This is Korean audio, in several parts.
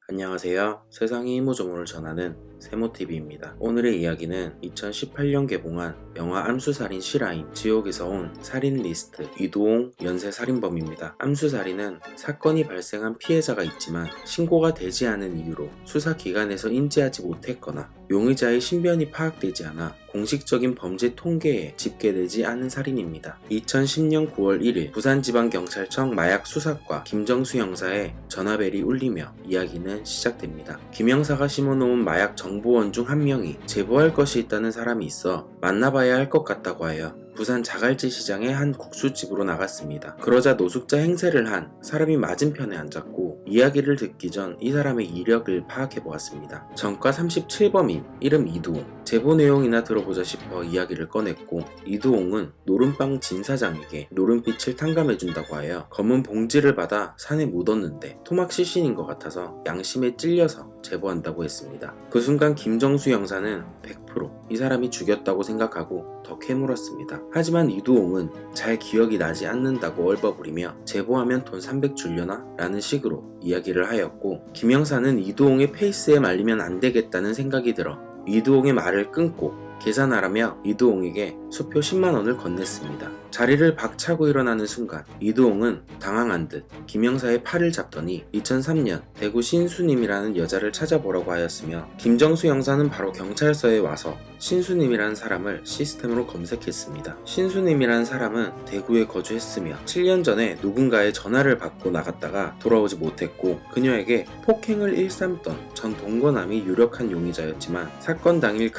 안녕하세요. 세상의 이모저모를 전하는 세모TV입니다. 오늘의 이야기는 2018년 개봉한 영화 암수살인 시라인 지옥에서 온 살인 리스트 이두옹 연쇄살인범입니다. 암수살인은 사건이 발생한 피해자가 있지만 신고가 되지 않은 이유로 수사기관에서 인지하지 못했거나 용의자의 신변이 파악되지 않아 공식적인 범죄 통계에 집계되지 않은 살인입니다. 2010년 9월 1일 부산지방경찰청 마약수사과 김정수 형사의 전화벨이 울리며 이야기는 시작됩니다. 김 형사가 심어놓은 마약 정보원 중 한 명이 제보할 것이 있다는 사람이 있어 만나봐야 할 것 같다고 하여 부산 자갈치 시장의 한 국수집으로 나갔습니다. 그러자 노숙자 행세를 한 사람이 맞은편에 앉았고 이야기를 듣기 전 이 사람의 이력을 파악해 보았습니다. 전과 37범인 이름 이두옹. 제보 내용이나 들어보자 싶어 이야기를 꺼냈고 이두옹은 노름빵 진 사장에게 노름빛을 탕감해준다고 하여 검은 봉지를 받아 산에 묻었는데 토막 시신인 것 같아서 양심에 찔려서 제보한다고 했습니다. 그 순간 김정수 형사는 100% 이 사람이 죽였다고 생각하고 더 캐물었습니다. 하지만 이두옹은 잘 기억이 나지 않는다고 얼버무리며 제보하면 돈 300 줄려나? 라는 식으로 이야기를 하였고 김 형사는 이두옹의 페이스에 말리면 안 되겠다는 생각이 들어 이두옹의 말을 끊고 계산하라며 이두옹에게 수표 10만원을 건넸습니다. 자리를 박차고 일어나는 순간 이두옹은 당황한 듯 김 형사의 팔을 잡더니 2003년 대구 신수님이라는 여자를 찾아보라고 하였으며 김정수 형사는 바로 경찰서에 와서 신수님이라는 사람을 시스템으로 검색했습니다. 신수님이라는 사람은 대구에 거주했으며 7년 전에 누군가의 전화를 받고 나갔다가 돌아오지 못했고 그녀에게 폭행을 일삼던 전 동거남이 유력한 용의자였지만 사건 당일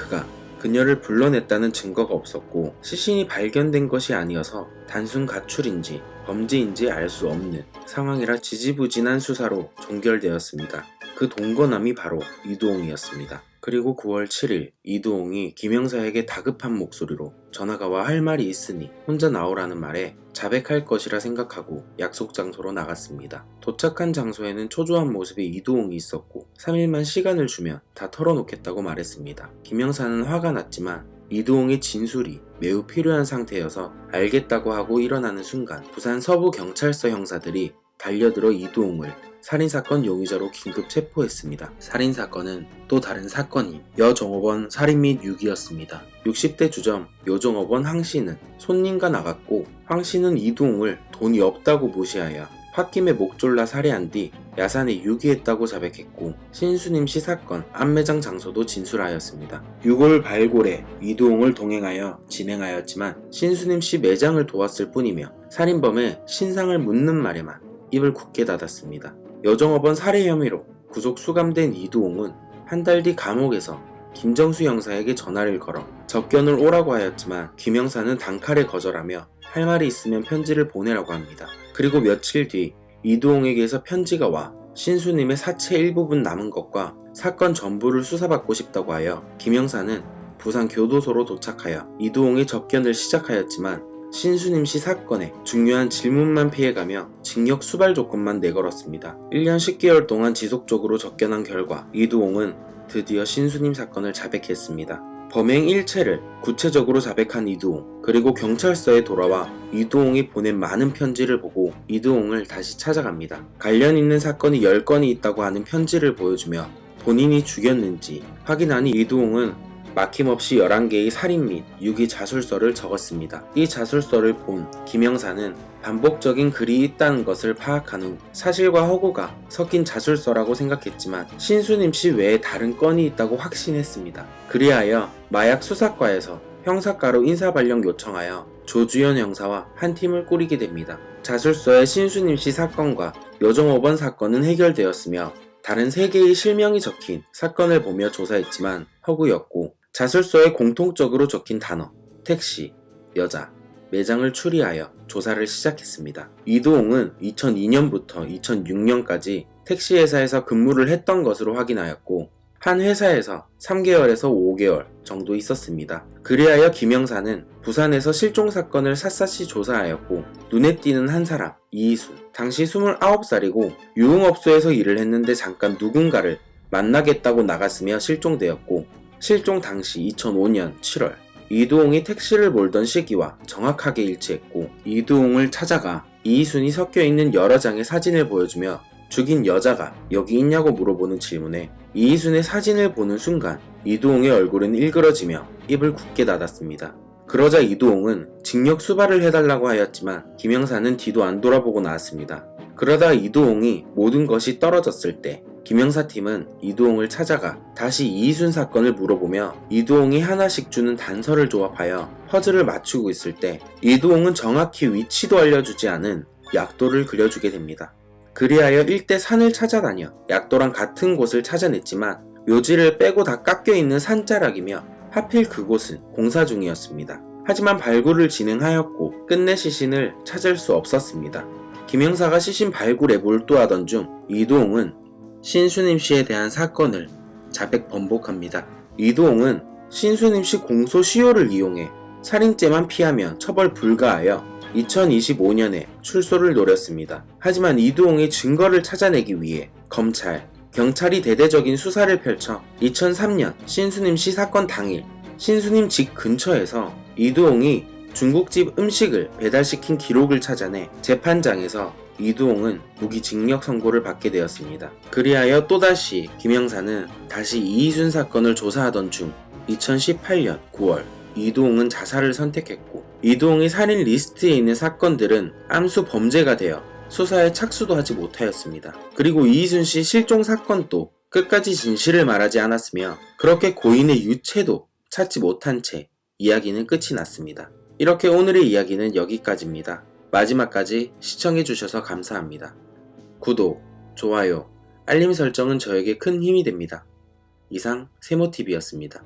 그녀를 불러냈다는 증거가 없었고 시신이 발견된 것이 아니어서 단순 가출인지 범죄인지 알 수 없는 상황이라 지지부진한 수사로 종결되었습니다. 그 동거남이 바로 이두옹이었습니다. 그리고 9월 7일 이두옹이 김 형사에게 다급한 목소리로 전화가 와 할 말이 있으니 혼자 나오라는 말에 자백할 것이라 생각하고 약속 장소로 나갔습니다. 도착한 장소에는 초조한 모습의 이두옹이 있었고 3일만 시간을 주면 다 털어놓겠다고 말했습니다. 김 형사는 화가 났지만 이두옹의 진술이 매우 필요한 상태여서 알겠다고 하고 일어나는 순간 부산 서부경찰서 형사들이 달려들어 이두옹을 살인사건 용의자로 긴급 체포했습니다. 살인사건은 또 다른 사건인 여종업원 살인 및 유기였습니다. 60대 주점 여종업원 황씨는 손님과 나갔고 황씨는 이두옹을 돈이 없다고 무시하여 홧김에 목 졸라 살해한 뒤 야산에 유기했다고 자백했고 신수님씨 사건 암매장 장소도 진술하였습니다. 6월 발골에 이두옹을 동행하여 진행하였지만 신수님씨 매장을 도왔을 뿐이며 살인범의 신상을 묻는 말에만 입을 굳게 닫았습니다. 여종업원 살해 혐의로 구속 수감된 이두옹은 한 달 뒤 감옥에서 김정수 형사에게 전화를 걸어 접견을 오라고 하였지만 김 형사는 단칼에 거절하며 할 말이 있으면 편지를 보내라고 합니다. 그리고 며칠 뒤 이두옹에게서 편지가 와 신수님의 사체 일부분 남은 것과 사건 전부를 수사받고 싶다고 하여 김 형사는 부산 교도소로 도착하여 이두옹의 접견을 시작하였지만 신수님씨 사건에 중요한 질문만 피해가며 징역 수발 조건만 내걸었습니다. 1년 10개월 동안 지속적으로 접견한 결과 이두옹은 드디어 신수님 사건을 자백했습니다. 범행 일체를 구체적으로 자백한 이두옹, 그리고 경찰서에 돌아와 이두옹이 보낸 많은 편지를 보고 이두옹을 다시 찾아갑니다. 관련 있는 사건이 10건이 있다고 하는 편지를 보여주며 본인이 죽였는지 확인하니 이두옹은 막힘없이 11개의 살인 및 유기 자술서를 적었습니다. 이 자술서를 본 김 형사는 반복적인 글이 있다는 것을 파악한 후 사실과 허구가 섞인 자술서라고 생각했지만 신수님씨 외에 다른 건이 있다고 확신했습니다. 그리하여 마약 수사과에서 형사과로 인사발령 요청하여 조주연 형사와 한 팀을 꾸리게 됩니다. 자술서의 신수님씨 사건과 여종업원 사건은 해결되었으며 다른 3개의 실명이 적힌 사건을 보며 조사했지만 허구였고 자술서에 공통적으로 적힌 단어, 택시, 여자, 매장을 추리하여 조사를 시작했습니다. 이두옹은 2002년부터 2006년까지 택시회사에서 근무를 했던 것으로 확인하였고 한 회사에서 3개월에서 5개월 정도 있었습니다. 그리하여 김 형사는 부산에서 실종사건을 샅샅이 조사하였고 눈에 띄는 한 사람, 이희순, 당시 29살이고 유흥업소에서 일을 했는데 잠깐 누군가를 만나겠다고 나갔으며 실종되었고 실종 당시 2005년 7월 이두옹이 택시를 몰던 시기와 정확하게 일치했고 이두옹을 찾아가 이희순이 섞여있는 여러 장의 사진을 보여주며 죽인 여자가 여기 있냐고 물어보는 질문에 이희순의 사진을 보는 순간 이두홍의 얼굴은 일그러지며 입을 굳게 닫았습니다. 그러자 이두홍은 징역 수발을 해달라고 하였지만 김영사는 뒤도 안 돌아보고 나왔습니다. 그러다 이두홍이 모든 것이 떨어졌을 때 김영사팀은 이두홍을 찾아가 다시 이희순 사건을 물어보며 이두홍이 하나씩 주는 단서를 조합하여 퍼즐을 맞추고 있을 때 이두홍은 정확히 위치도 알려주지 않은 약도를 그려주게 됩니다. 그리하여 일대 산을 찾아다녀 약도랑 같은 곳을 찾아냈지만 묘지를 빼고 다 깎여있는 산자락이며 하필 그곳은 공사 중이었습니다. 하지만 발굴을 진행하였고 끝내 시신을 찾을 수 없었습니다. 김영사가 시신 발굴에 몰두하던 중 이두홍은 신수님 씨에 대한 사건을 자백 번복합니다. 이두홍은 신수님 씨 공소시효를 이용해 살인죄만 피하면 처벌 불가하여 2025년에 출소를 노렸습니다. 하지만 이두홍이 증거를 찾아내기 위해 검찰, 경찰이 대대적인 수사를 펼쳐 2003년 신수님 씨 사건 당일 신수님 집 근처에서 이두홍이 중국집 음식을 배달시킨 기록을 찾아내 재판장에서 이두홍은 무기징역 선고를 받게 되었습니다. 그리하여 또다시 김영사는 다시 이희순 사건을 조사하던 중 2018년 9월 이두홍은 자살을 선택했고 이두홍이 살인 리스트에 있는 사건들은 암수 범죄가 되어 수사에 착수도 하지 못하였습니다. 그리고 이희순 씨 실종 사건도 끝까지 진실을 말하지 않았으며 그렇게 고인의 유체도 찾지 못한 채 이야기는 끝이 났습니다. 이렇게 오늘의 이야기는 여기까지입니다. 마지막까지 시청해주셔서 감사합니다. 구독, 좋아요, 알림 설정은 저에게 큰 힘이 됩니다. 이상 세모TV였습니다.